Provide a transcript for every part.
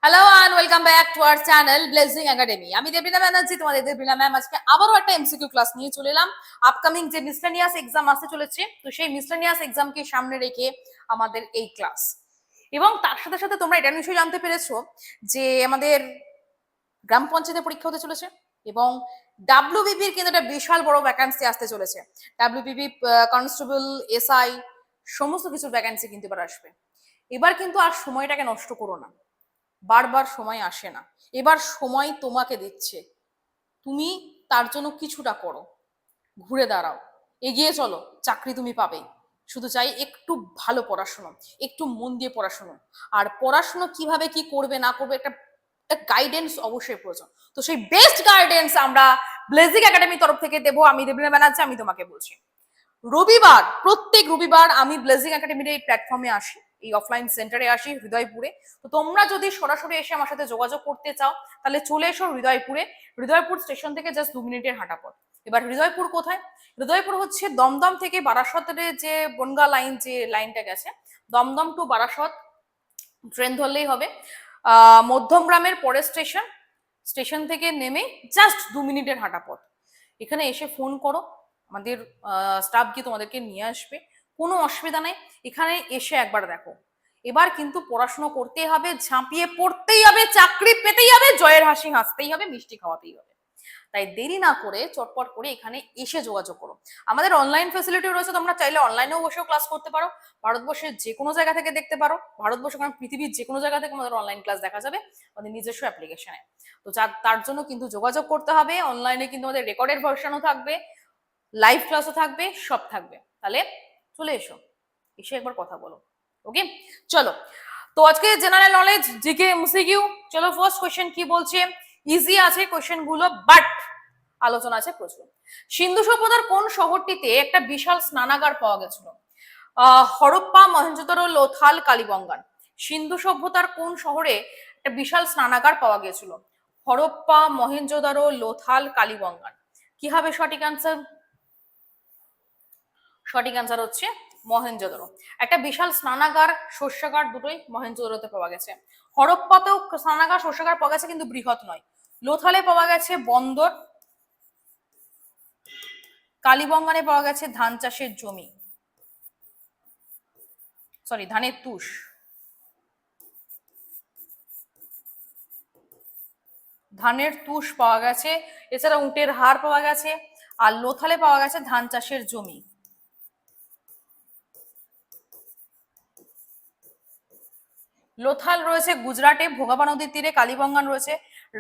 Hello and welcome back to our channel Blazing Academy. আমি দেবলীনা ব্যানার্জি, তোমাদের Debolina ma'am. আজকে আবারও একটা এমসিকিউ ক্লাস নিয়ে চলে এলাম। আপকামিং যে মিসলেনিয়াস এক্সাম আসতে চলেছে, তো সেই মিসলেনিয়াস এক্সামকে সামনে রেখে আমাদের এই ক্লাস। এবং তার সাথে সাথে তোমরা এটা নিশ্চয়ই জানতে পেরেছো যে আমাদের গ্রাম পঞ্চায়েতের পরীক্ষা হতে চলেছে এবং ডাব্লিউবিপির কিন্তু একটা বিশাল বড় ভ্যাকান্সি আসতে চলেছে। ডাব্লিউবিপি কনস্টেবল, এসআই সমস্ত কিছুর ভ্যাকান্সি কিন্তু এবার আসবে। এবার কিন্তু আর সময়টাকে নষ্ট করো না, বারবার সময় আসে না, এবার সময় তোমাকে দিচ্ছে, তুমি তার জন্য কিছুটা করো, ঘুরে দাঁড়াও, এগিয়ে চলো, চাকরি তুমি পাবেই। শুধু চাই একটু ভালো পড়াশোনা, একটু মন দিয়ে পড়াশোনা। আর পড়াশোনা কিভাবে কি করবে না করবে একটা গাইডেন্স অবশ্যই প্রয়োজন। তো সেই বেস্ট গাইডেন্স আমরা ব্লেজিং একাডেমির তরফ থেকে দেবো। আমি দেবলীনা ব্যানার্জি, আমি তোমাকে বলছি রবিবার, প্রত্যেক রবিবার আমি ব্লেজিং একাডেমির এই প্ল্যাটফর্মে আসি, এই অফলাইন সেন্টারে আসি হৃদয়পুরে। তো তোমরা যদি সরাসরি এসে আমার সাথে যোগাযোগ করতে চাও তাহলে চলে এসো হৃদয়পুরে। হৃদয়পুর স্টেশন থেকে জাস্ট 2 মিনিটের হাঁটা পথ। এবার হৃদয়পুর কোথায়? হৃদয়পুর হচ্ছে দমদম থেকে বারাসতের যে বনগা লাইন, যে লাইনটা গেছে দমদম টু বারাসত, ট্রেন ধরলেই হবে। মধ্যমগ্রামের পরের স্টেশন, স্টেশন থেকে নেমে জাস্ট 2 মিনিটের হাঁটা পথ। এখানে এসে ফোন করো, আমাদের স্টাফ গিয়ে তোমাদেরকে নিয়ে আসবে, কোনো অসুবিধা নেই। এখানে এসে একবার দেখো। এবার কিন্তু পড়াশোনা করতেই হবে, ঝাঁপিয়ে পড়তেই হবে, চাকরি পেতেই হবে, জয়ের হাসি হাসতেই হবে, মিষ্টি খাওয়াতেই হবে। তাই দেরি না করে চটপট করে এখানে এসে যোগাযোগ করো। আমাদের অনলাইন ফ্যাসিলিটি রয়েছে, তোমরা চাইলে অনলাইনেও বসেও ক্লাস করতে পারো। ভারতবর্ষের যে কোনো জায়গা থেকে দেখতে পারো, ভারতবর্ষ কারণ পৃথিবীর যে কোনো জায়গা থেকে আমাদের অনলাইন ক্লাস দেখা যাবে আমাদের নিজস্ব অ্যাপ্লিকেশনে। তো তার জন্য কিন্তু যোগাযোগ করতে হবে। অনলাইনে কিন্তু আমাদের রেকর্ডেড ভার্সনও থাকবে, লাইভ ক্লাসও থাকবে, সব থাকবে। তাহলে চলে এসো, এসে একবার কথা বলো। ওকে, চলো। তো আজকে জেনারেল নলেজ, জিকে, এমসিকিউ। চলো, ফার্স্ট কোশ্চেন কি বলছে? ইজি আছে কোশ্চেন গুলো, বাট আলোচনা আছে প্রচুর। সিন্ধু সভ্যতার কোন শহরটিতে একটা বিশাল স্নানাগার পাওয়া গেছিল? হরপ্পা, মহেঞ্জোদারো, লোথাল, কালীবঙ্গান। সিন্ধু সভ্যতার কোন শহরে একটা বিশাল স্নানাগার পাওয়া গেছিল? হরপ্পা, মহেঞ্জোদারো, লোথাল, কালীবঙ্গান। কি হবে সঠিক আনসার? সঠিক আনসার হচ্ছে মহেঞ্জোদারো। একটা বিশাল স্নানাগার, শস্যাগার দুটোই মহেঞ্জোদারোতে পাওয়া গেছে। হরপ্পাতেও স্নানাগার, শস্যাগার পাওয়া গেছে কিন্তু বৃহৎ নয়। লোথালে পাওয়া গেছে বন্দর, কালীবঙ্গানে পাওয়া গেছে ধান চাষের জমি, সরি ধানের তুষ। ধানের তুষ পাওয়া গেছে, এছাড়া উটের হাড় পাওয়া গেছে, আর লোথালে পাওয়া গেছে ধান চাষের জমি। লোথাল রয়েছে গুজরাটে ভোগাবা নদীর তীরে, কালীবঙ্গান রয়েছে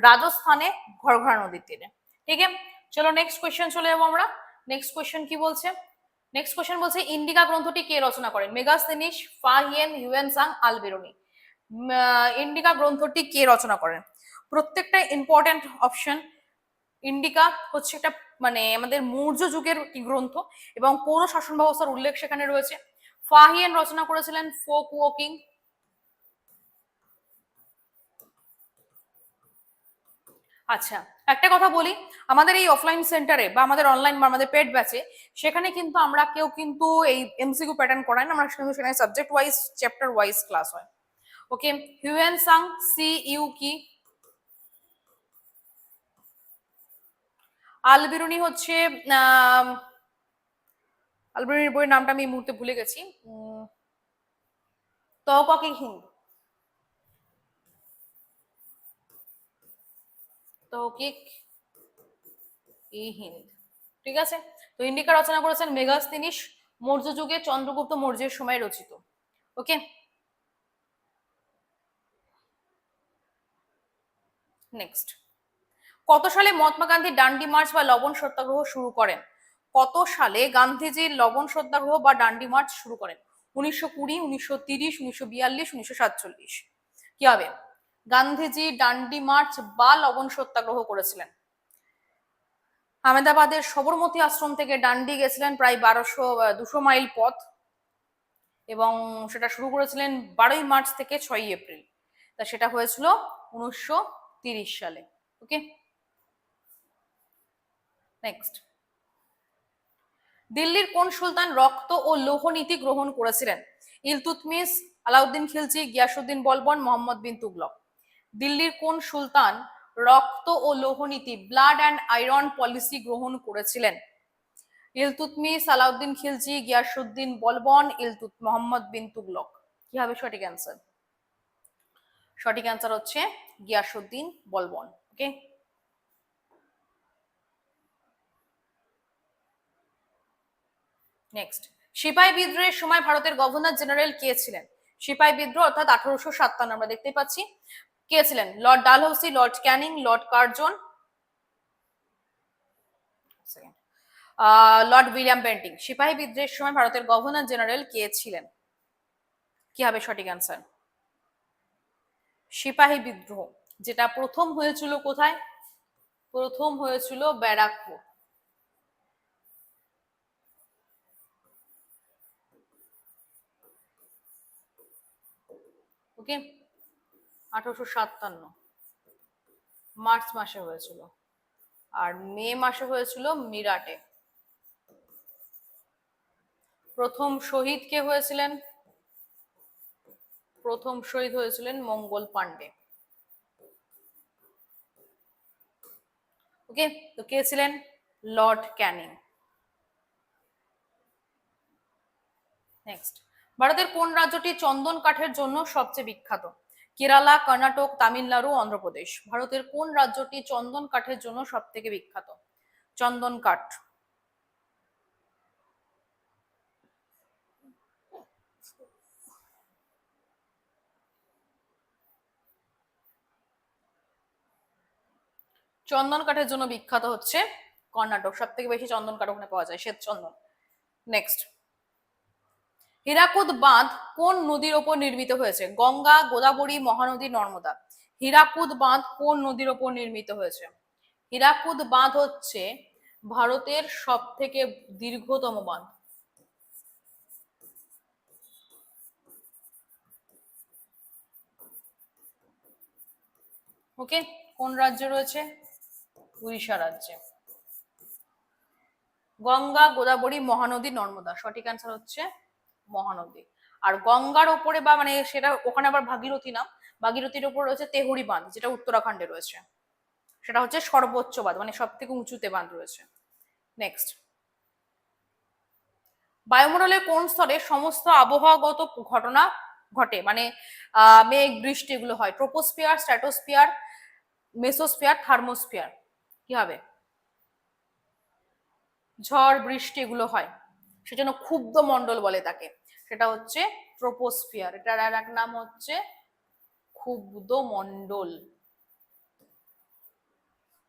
রাজস্থানে ঘরঘরা নদীর তীরে। ঠিক আছে, চলো নেক্সট কোয়েশ্চেন চলে যাবো আমরা। নেক্সট কোয়েশ্চেন কি বলছে? নেক্সট কোয়েশ্চেন বলছে ইন্ডিকা গ্রন্থটি কে রচনা করেন? Megasthenes, Fa-Hien, Hiuen Tsang, আলবেরনি। ইন্ডিকা গ্রন্থটি কে রচনা করেন? প্রত্যেকটা ইম্পর্টেন্ট অপশন। ইন্ডিকা হচ্ছে একটা মানে আমাদের মৌর্য যুগের গ্রন্থ এবং পৌর শাসন ব্যবস্থার উল্লেখ সেখানে রয়েছে। ফাহিয়েন রচনা করেছিলেন ফোক ওয়াকিং। আচ্ছা, একটা কথা বলি, আমাদের এই অফলাইন সেন্টারে বা আমাদের অনলাইন বা আমাদের পেড ব্যাচে, সেখানে কিন্তু আমরা কেউ কিন্তু এই এমসিকিউ প্যাটার্ন করাই না, আমরা কিন্তু সেখানে subject wise, chapter wise class হয়। ওকে, হিউয়েন সাং, সি ইউ কি? আলবেরনি হচ্ছে আলবেরনির বইয়ের নামটা আমি এই মুহূর্তে ভুলে গেছি। তহকি হিন্দ, তহকিক ই হিন্দ। ঠিক আছে, তো ইন্ডিকা রচনা করেছেন মেগাস্থিনিস, মৌর্য যুগে চন্দ্রগুপ্ত মৌর্যের সময় রচিত। ওকে, নেক্সট। কত সালে মহাত্মা গান্ধী ডান্ডি মার্চ বা লবণ সত্যাগ্রহ শুরু করেন? কত সালে গান্ধীজির লবণ সত্যাগ্রহ বা ডান্ডি মার্চ শুরু করেন? 1920, 1930, 1942, 1947। কি হবে? গান্ধীজি ডান্ডি মার্চ বা লবণ সত্যাগ্রহ করেছিলেন। আহমেদাবাদের সবরমতী আশ্রম থেকে ডান্ডি গেছিলেন প্রায় 200 মাইল পথ, এবং সেটা শুরু করেছিলেন 12 মার্চ থেকে 6 এপ্রিল। তা সেটা হয়েছিল 1930 সালে। ওকে, নেক্সট। দিল্লির কোন সুলতান রক্ত ও লৌহ নীতি গ্রহণ করেছিলেন? ইলতুৎমিশ, আলাউদ্দিন খিলজি, গিয়াসুদ্দিন বলবন, মোহাম্মদ বিন তুগলক। দিল্লির কোন সুলতান রক্ত ও লৌহনীতি ব্লাড অ্যান্ড আয়রন পলিসি গ্রহণ করেছিলেন? ইলতুৎমিশ, সালাউদ্দিন খিলজি, গিয়াসউদ্দিন বলবন, মোহাম্মদ বিন তুগলক। কি হবে সঠিক অ্যান্সার? সঠিক অ্যান্সার হচ্ছে গিয়াসউদ্দিন বলবন। ওকে, নেক্সট, সিপাহী বিদ্রোহের সময় ভারতের গভর্নর জেনারেল কে ছিলেন? সিপাহী বিদ্রোহ অর্থাৎ 1857 আমরা দেখতে পাচ্ছি। কে ছিলেন? Lord Dalhousie, Lord Canning, Lord Curzon, Lord William Bentinck. সিপাহী বিদ্রোহের সময় ভারতের গভর্নর জেনারেল কে ছিলেন? কি হবে সঠিক অ্যান্সার? সিপাহী বিদ্রোহ যেটা প্রথম হয়েছিল কোথায়? প্রথম হয়েছিল ব্যারাকপুর। ওকে, 1857 মার্চ মাসে হয়েছিল, আর মে মাসে হয়েছিল মিরাটে। প্রথম শহীদ কে হয়েছিলেন? প্রথম শহীদ হয়েছিলেন মঙ্গল পান্ডে। ওকে, তো কে ছিলেন? লর্ড ক্যানিং। নেক্সট, ভারতের কোন রাজ্যটি চন্দন কাঠের জন্য সবচেয়ে বিখ্যাত? কেরালা, কর্ণাটক, তামিলনাড়ু, অন্ধ্রপ্রদেশ। ভারতের কোন রাজ্যটি চন্দন কাঠের জন্য সব থেকে বিখ্যাত? চন্দন কাঠ। চন্দন কাঠের জন্য বিখ্যাত হচ্ছে কর্ণাটক, সব থেকে বেশি চন্দন কাঠ ওখানে পাওয়া যায়, শ্বেত চন্দন। নেক্সট, হীরাকুদ বাঁধ কোন নদীর ওপর নির্মিত হয়েছে? গঙ্গা, গোদাবরী, মহানদী, নর্মদা। হীরাকুদ বাঁধ কোন নদীর ওপর নির্মিত হয়েছে? হীরাকুদ বাঁধ হচ্ছে ভারতের সব থেকে দীর্ঘতম বাঁধ। ওকে, কোন রাজ্যে রয়েছে? উড়িষ্যা রাজ্যে। গঙ্গা, গোদাবরী, মহানদী, নর্মদা। সঠিক অ্যান্সার হচ্ছে মহানদী। আর গঙ্গার ওপরে বা মানে সেটা ওখানে আবার ভাগীরথী না, ভাগীরথীর ওপর রয়েছে তেহরি বাঁধ, যেটা উত্তরাখণ্ডে রয়েছে। সেটা হচ্ছে সর্বোচ্চ বাঁধ, মানে সব থেকে উঁচুতে বাঁধ রয়েছে। নেক্সট, বায়ুমণ্ডলের কোন স্তরে সমস্ত আবহাওয়াগত ঘটনা ঘটে, মানে মেঘ, বৃষ্টি এগুলো হয়? Troposphere, stratosphere, mesosphere, thermosphere. কি হবে? ঝড়, বৃষ্টি এগুলো হয়, সেজন্য ক্ষুব্ধ মণ্ডল বলে তাকে। সেটা হচ্ছে ট্রোপোস্ফিয়ার, এটার আর এক নাম হচ্ছে ক্ষুব্ধ মণ্ডল।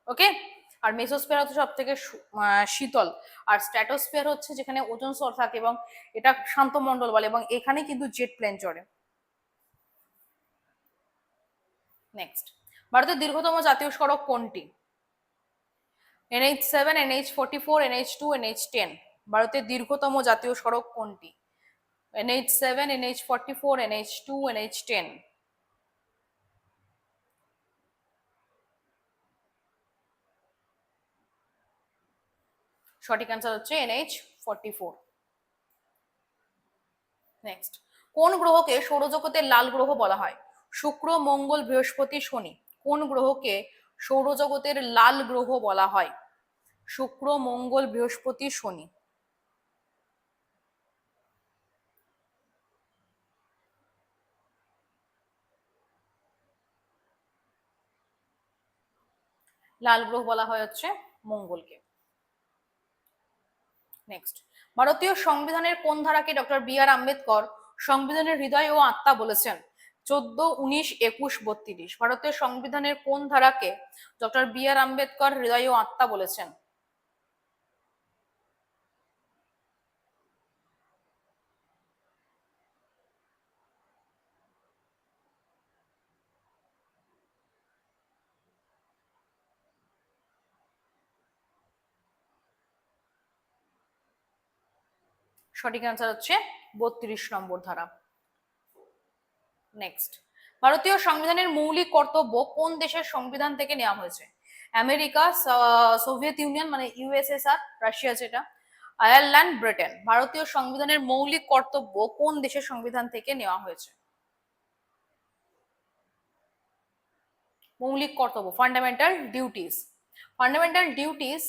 ওকে, আর মেসোস্ফিয়ার হচ্ছে সব থেকে শীতল, আর স্ট্র্যাটোস্ফিয়ার হচ্ছে যেখানে ওজোন স্তর থাকে, এবং এটা শান্ত মণ্ডল বলে, এবং এখানে কিন্তু জেট প্লেন চড়ে। নেক্সট, ভারতের দীর্ঘতম জাতীয় সড়ক কোনটি? NH7, NH44, NH2, NH10। ভারতের দীর্ঘতম জাতীয় সড়ক কোনটি? NH7, NH44, NH2, NH10। সঠিক অ্যান্সার হচ্ছে NH44। নেক্সট, কোন গ্রহকে সৌরজগতের লাল গ্রহ বলা হয়? শুক্র, মঙ্গল, বৃহস্পতি, শনি। কোন গ্রহকে সৌরজগতের লাল গ্রহ বলা হয়? শুক্র, মঙ্গল, বৃহস্পতি, শনি। লাল গ্রহ বলা হয় হচ্ছে মঙ্গলকে। নেক্সট, ভারতীয় সংবিধানের কোন ধারাকে ডক্টর বি.আর. আম্বেদকর সংবিধানের হৃদয় ও আত্মা বলেছেন? 14, 19, 21, 32। ভারতীয় সংবিধানের কোন ধারাকে ডক্টর বি.আর. আম্বেদকর হৃদয় ও আত্মা বলেছেন? সঠিক অ্যান্সার হচ্ছে 32 নম্বর ধারা। নেক্সট, ভারতীয় সংবিধানের মৌলিক কর্তব্য কোন দেশের সংবিধান থেকে নেওয়া হয়েছে? আমেরিকা, সোভিয়েত ইউনিয়ন মানে ইউএসএসআর, রাশিয়া যেটা, আয়ারল্যান্ড, ব্রিটেন। ভারতীয় সংবিধানের মৌলিক কর্তব্য কোন দেশের সংবিধান থেকে নেওয়া হয়েছে? মৌলিক কর্তব্য, fundamental duties. Fundamental duties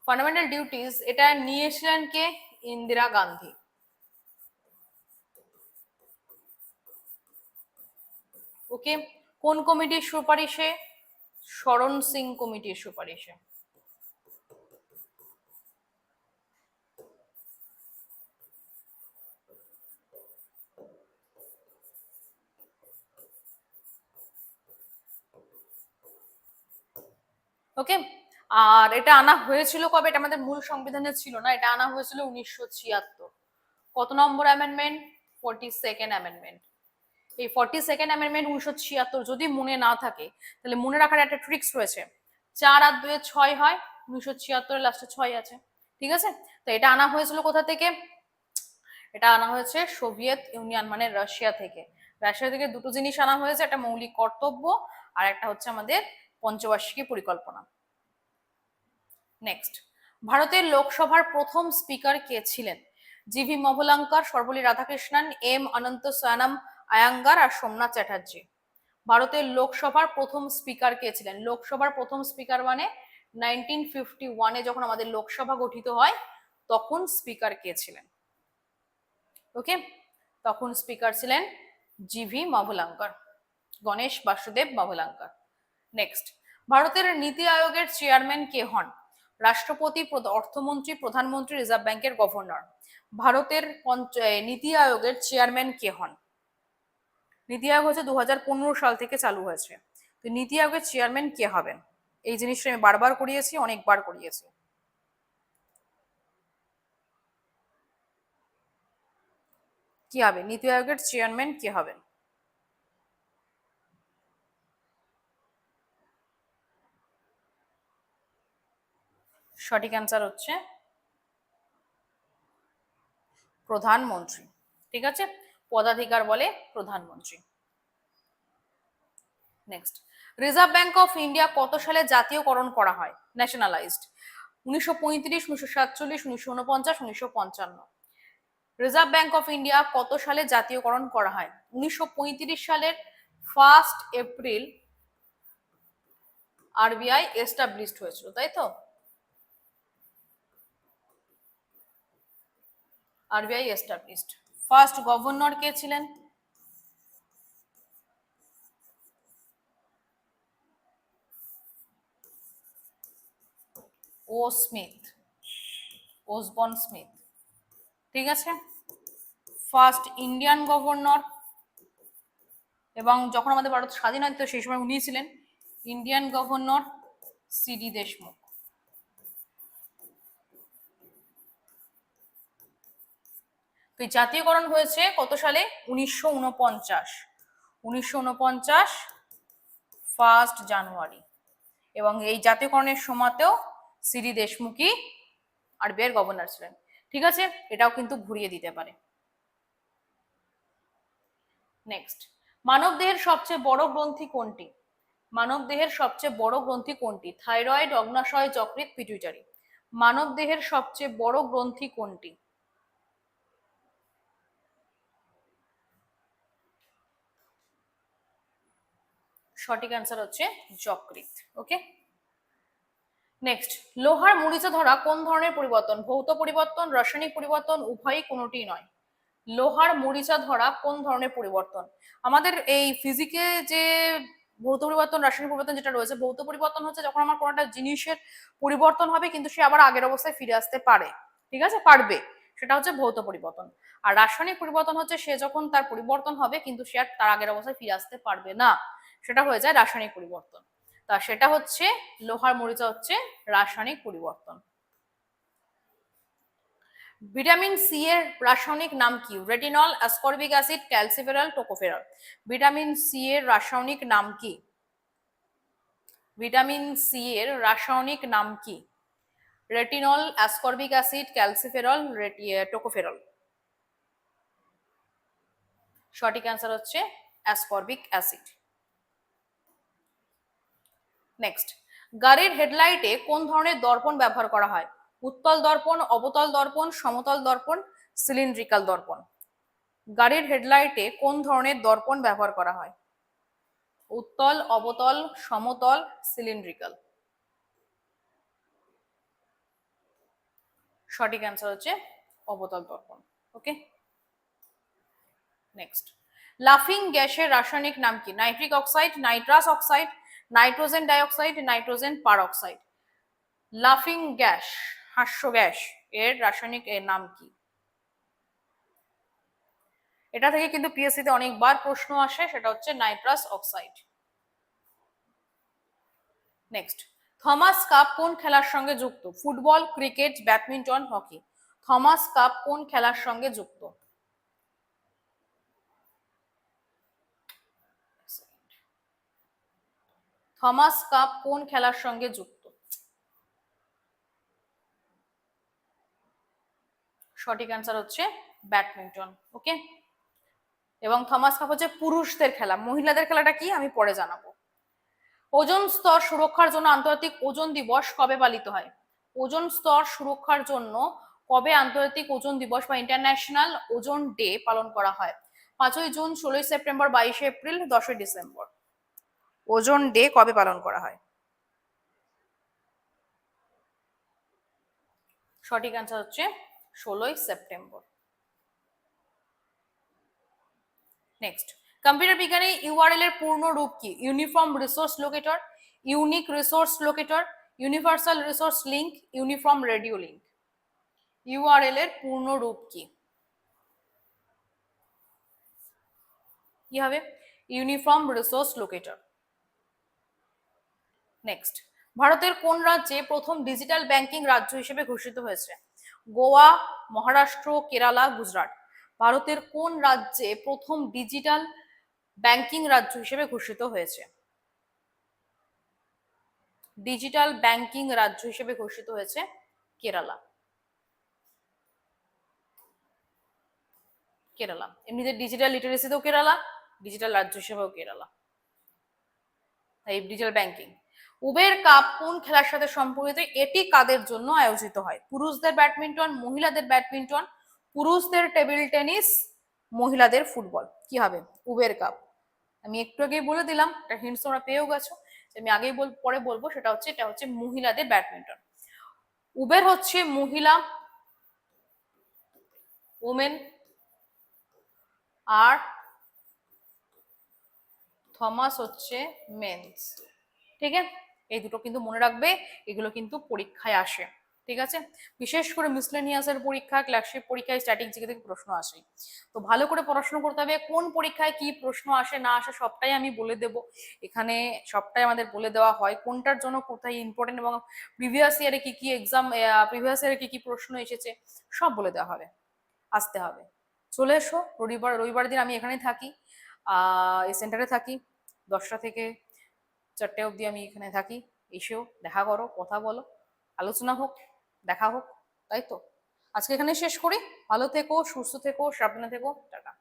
fundamental duties এটা নিয়েছিলেন কে? ইন্দিরা গান্ধী। ওকে, কোন কমিটির সুপারিশে? শরণ সিং কমিটির সুপারিশে। ওকে, আর এটা আনা হয়েছিল কবে? এটা আমাদের মূল সংবিধানে ছিল না, এটা আনা হয়েছিল 1976। কত নম্বর অ্যামেন্ডমেন্ট? 42nd amendment. এই 42nd অ্যামেন্ডমেন্ট 1976 যদি মনে না থাকে তাহলে মনে রাখার একটা ট্রিক্স রয়েছে। 4 আর 2 6 হয়, 1976 লাস্টে 6 আছে। ঠিক আছে, তো এটা আনা হয়েছিল কোথা থেকে? এটা আনা হয়েছে সোভিয়েত ইউনিয়ন মানে রাশিয়া থেকে। রাশিয়া থেকে দুটো জিনিস আনা হয়েছে, একটা মৌলিক কর্তব্য আর একটা হচ্ছে আমাদের পঞ্চবার্ষিকী পরিকল্পনা। নেক্সট, ভারতের লোকসভার প্রথম স্পিকার কে ছিলেন? জিভি মভলাঙ্কার, সর্বপল্লী রাধাকৃষ্ণন, এম অনন্ত সয়ানম আয়াঙ্গার আর সোমনাথ চ্যাটার্জি। ভারতের লোকসভার প্রথম স্পিকার কে ছিলেন? লোকসভার প্রথম স্পিকার মানে 1951-এ যখন আমাদের লোকসভা গঠিত হয় তখন স্পিকার কে ছিলেন? ওকে, তখন স্পিকার ছিলেন জিভি মভলাঙ্কার, গণেশ বাসুদেব মভলাঙ্কার। নেক্সট, ভারতের নীতি আয়োগের চেয়ারম্যান কে হন? রাষ্ট্রপতি, অর্থমন্ত্রী, প্রধানমন্ত্রী, রিজার্ভ ব্যাংকের গভর্নর। ভারতের নীতি আয়োগের চেয়ারম্যান কে হন? নীতি আয়োগ হচ্ছে 2015 সাল থেকে চালু হয়েছে। তো নীতি আয়োগের চেয়ারম্যান কে হবেন? এই জিনিসটা আমি বারবার করিয়েছি, অনেকবার করিয়েছি। কি হবে? নীতি আয়োগের চেয়ারম্যান কে হবেন? সঠিক অ্যান্সার হচ্ছে প্রধানমন্ত্রী। ঠিক আছে, পদাধিকার বলে প্রধানমন্ত্রী। Next, reserve bank of India কত সালে জাতীয়করণ করা হয়? Nationalised. 1935, 1947, 1949, 1955। Reserve bank of India কত সালে জাতীয়করণ করা হয়? 1935 সালের 1 এপ্রিল আরবিআই এস্টাবলিশড হয়েছিল, তাই তো? RBI established. ফার্স্ট গভর্নর কে ছিলেন? ও স্মিথ, ওসবর্ন স্মিথ। ঠিক আছে, ফার্স্ট ইন্ডিয়ান গভর্নর, এবং যখন আমাদের ভারত স্বাধীন হয় তো সেই সময় উনি ছিলেন ইন্ডিয়ান গভর্নর সিডি দেশমুখ। তো জাতীয়করণ হয়েছে কত সালে? 1949। 1949 1 জানুয়ারি। এবং এই জাতীয়করণের সময়তেও সিডি দেশমুখই আরবিআই এর গভর্নর ছিলেন। ঠিক আছে, এটাও কিন্তু ঘুরিয়ে দিতে পারে। নেক্সট, মানব দেহের সবচেয়ে বড় গ্রন্থি কোনটি? মানব দেহের সবচেয়ে বড় গ্রন্থি কোনটি? থাইরয়েড, অগ্নাশয়, যকৃৎ, পিটুইটারি। মানব দেহের সবচেয়ে বড় গ্রন্থি কোনটি? সঠিক অ্যান্সার হচ্ছে যকৃৎ। ওকে, নেক্সট, লোহার মরিচা ধরা কোন ধরনের পরিবর্তন? ভৌত পরিবর্তন, রাসায়নিক পরিবর্তন, উভয়ই কোনোটি নয়। লোহার মরিচা ধরা কোন ধরনের পরিবর্তন? আমাদের এই ফিজিকে যে ভৌত পরিবর্তন, রাসায়নিক পরিবর্তন যেটা রয়েছে, ভৌত পরিবর্তন হচ্ছে যখন আমার কোনো একটা জিনিসের পরিবর্তন হবে কিন্তু সে আবার আগের অবস্থায় ফিরে আসতে পারে। ঠিক আছে, পারবে, সেটা হচ্ছে ভৌত পরিবর্তন। আর রাসায়নিক পরিবর্তন হচ্ছে সে যখন তার পরিবর্তন হবে কিন্তু সে আর তার আগের অবস্থায় ফিরে আসতে পারবে না, সেটা হয়ে যায় রাসায়নিক পরিবর্তন। তা সেটা হচ্ছে লোহার মরিচা হচ্ছে রাসায়নিক পরিবর্তন। ভিটামিন সি এর রাসায়নিক নাম কি? Retinol, ascorbic acid, calciferol, tocopherol. Vitamin C এর রাসায়নিক নাম কি? ভিটামিন সি এর রাসায়নিক নাম কি? Retinol, ascorbic acid, calciferol, tocopherol. সঠিক অ্যান্সার হচ্ছে অ্যাসকর্বিক অ্যাসিড। নেক্সট, গাড়ির হেডলাইটে কোন ধরনের দর্পণ ব্যবহার করা হয়? উত্তল দর্পণ, অবতল দর্পণ, সমতল দর্পণ, সিলিন্ড্রিক্যাল দর্পণ। গাড়ির হেডলাইটে কোন ধরনের দর্পণ ব্যবহার করা হয়? উত্তল, অবতল, সমতল, সিলিন্ড্রিক্যাল। সঠিক অ্যান্সার হচ্ছে অবতল দর্পণ। Okay, next. লাফিং গ্যাসের রাসায়নিক নাম কি? Nitric oxide, nitrous oxide, nitrogen dioxide, nitrogen peroxide. লাফিং গ্যাস, হাস্য গ্যাস, এর রাসায়নিক এর নাম কি? এটা থেকে কিন্তু পিএসসি তে অনেকবার প্রশ্ন আসে, সেটা হচ্ছে nitrous oxide. Next. Thomas cup কোন খেলার সঙ্গে যুক্ত? Football, cricket, badminton, hockey. Thomas cup কোন খেলার সঙ্গে যুক্ত? থমাস কাপ কোন খেলার সঙ্গে যুক্ত? সঠিক অ্যান্সার হচ্ছে ব্যাডমিন্টন। ওকে, এবং থমাস কাপ হচ্ছে পুরুষদের খেলা, মহিলাদের খেলাটা কি আমি পরে জানাবো। ওজোন স্তর সুরক্ষার জন্য আন্তর্জাতিক ওজোন দিবস কবে পালিত হয়? ওজোন স্তর সুরক্ষার জন্য কবে আন্তর্জাতিক ওজোন দিবস বা ইন্টারন্যাশনাল ওজোন ডে পালন করা হয়? 5ই জুন, 16ই সেপ্টেম্বর, 22শে এপ্রিল, 10ই ডিসেম্বর। ওজোন ডে কবে পালন করা হয়? সঠিক অ্যান্সার হচ্ছে 16ই সেপ্টেম্বর। নেক্সট। কম্পিউটার বিজ্ঞানে ইউআরএল এর পূর্ণ রূপ কি? Uniform resource locator, unique resource locator, universal resource link, uniform radio link. URL এর পূর্ণ রূপ কি? কি হবে? Uniform resource locator. নেক্সট। ভারতের কোন রাজ্যে প্রথম ডিজিটাল ব্যাংকিং রাজ্য হিসেবে ঘোষিত হয়েছে? গোয়া, মহারাষ্ট্র, কেরালা, গুজরাট। ভারতের কোন রাজ্যে প্রথম ডিজিটাল ব্যাংকিং রাজ্য হিসেবে ঘোষিত হয়েছে? ডিজিটাল ব্যাংকিং রাজ্য হিসেবে ঘোষিত হয়েছে কেরালা। কেরালা এমনিতে ডিজিটাল লিটারেসিতেও কেরালা, ডিজিটাল রাজ্য হিসেবেও কেরালা। এই ডিজিটাল ব্যাংকিং। উবের কাপ কোন খেলার সাথে সম্পর্কিত? এটি কাদের জন্য আয়োজিত হয়? পুরুষদের ব্যাডমিন্টন, মহিলাদের ব্যাডমিন্টন, পুরুষদের টেবিল টেনিস, মহিলাদের ফুটবল। কি হবে উবের কাপ? আমি একটু আগেই বলে দিলাম, এটা হিন্টস তোমরা পেয়েও গেছো, আমি আগেই পরে বলবো, সেটা হচ্ছে এটা হচ্ছে মহিলাদের ব্যাডমিন্টন। উবের হচ্ছে মহিলা, ওমেন, আর থমাস হচ্ছে মেন্স। ঠিক আছে, এই দুটো কিন্তু মনে রাখবে, এগুলো কিন্তু পরীক্ষায় আসে। ঠিক আছে, বিশেষ করে মিসলেনিয়াসের পরীক্ষা, ক্লাসিক পরীক্ষায়, স্ট্যাটিক জিকে থেকে প্রশ্ন আসে। তো ভালো করে পড়াশোনা করতে হবে, কোন পরীক্ষায় কি প্রশ্ন আসে না আসে সবটাই আমি বলে দেব এখানে। সবটাই আমাদের বলে দেওয়া হয় কোনটার জন্য কোথায় ইম্পর্টেন্ট, এবং প্রিভিয়াস ইয়ারে কি কি এক্সাম, প্রিভিয়াস ইয়ারে কি কি প্রশ্ন এসেছে সব বলে দেওয়া হবে। আসতে হবে, চলে এসো। রবিবার দিন আমি এখানেই থাকি, এই সেন্টারে থাকি, 10টা থেকে 4টে অবধি আমি এখানে থাকি। এসেও দেখা করো, কথা বলো, আলোচনা হোক, দেখা হোক, তাই তো। আজকে এখানে শেষ করি। ভালো থেকো, সুস্থ থেকো, সাবধানে থেকো, টাটা।